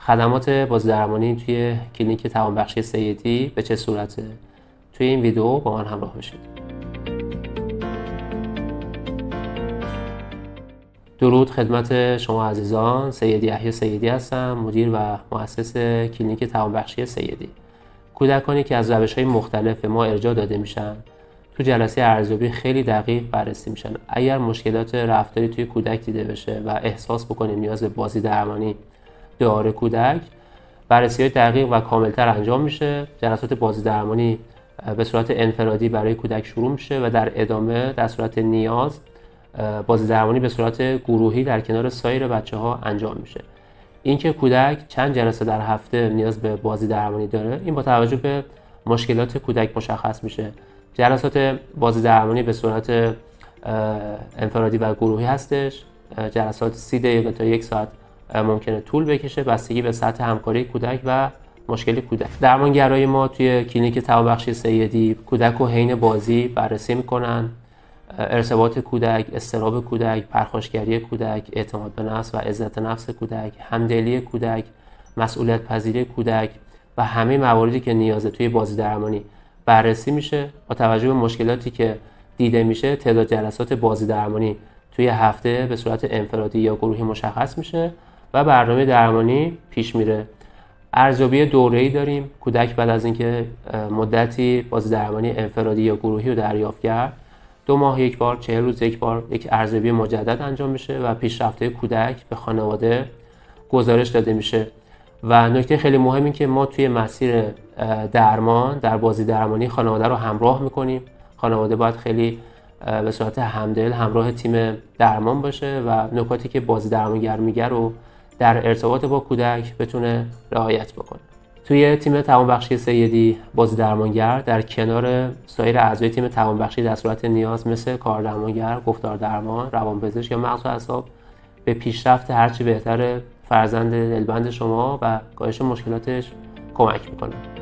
خدمات بازیدرمانی توی کلینیک توانبخشی سیدی به چه صورته؟ توی این ویدیو با من همراه باشید. درود خدمت شما عزیزان. سید یحیی سیدی هستم، مدیر و مؤسس کلینیک توانبخشی سیدی. کودکانی که از روش‌های مختلف ما ارجاع داده میشن تو جلسه ارزیابی خیلی دقیق بررسی میشن. اگر مشکلات رفتاری توی کودک دیده بشه و احساس بکنیم نیاز به بازیدرمانی داره کودک، بررسی‌های دقیق و کاملتر انجام میشه. جلسات بازیدرمانی به صورت انفرادی برای کودک شروع میشه و در ادامه در صورت نیاز بازیدرمانی به صورت گروهی در کنار سایر بچه‌ها انجام میشه. اینکه کودک چند جلسه در هفته نیاز به بازیدرمانی داره، این با توجه به مشکلات کودک مشخص میشه. جلسات بازیدرمانی به صورت انفرادی و گروهی هستش. جلسات 30 دقیقه تا 1 ساعت ممکنه طول بکشه، بستگی به سطح همکاری کودک و مشکل کودک. درمانگرای ما توی کلینیک توانبخشی سیدی کودک رو حین بازی بررسی میکنن. ارتباط کودک، اضطراب کودک، پرخاشگری کودک، اعتماد به نفس و عزت نفس کودک، همدلی کودک، مسئولیت پذیری کودک و همه مواردی که نیازه توی بازیدرمانی بررسی میشه. با توجه به مشکلاتی که دیده میشه، تعداد جلسات بازیدرمانی توی هفته به صورت انفرادی یا گروهی مشخص میشه و برنامه درمانی پیش میره. ارزیابی دوره‌ای داریم. کودک بعد از اینکه مدتی بازیدرمانی انفرادی یا گروهی رو دریافت کرد، 2 ماه یک بار، 40 روز یک بار یک ارزیابی مجدد انجام میشه و پیشرفته کودک به خانواده گزارش داده میشه. و نکته خیلی مهم این که ما توی مسیر درمان در بازیدرمانی خانواده رو همراه میکنیم. خانواده باید خیلی به صورت همدل همراه تیم درمان باشه و نکاتی که بازیدرمانگر میگه رو در ارتباط با کودک بتونه رعایت بکنه. توی تیم توانبخشی سیدی بازیدرمانگر در کنار سایر اعضای تیم توانبخشی در صورت نیاز مثل کاردرمانگر، گفتار درمان، روانپزشک یا مغز و اعصاب به پیشرفت هرچی بهتر فرزند دلبند شما و کاهش مشکلاتش کمک میکنه.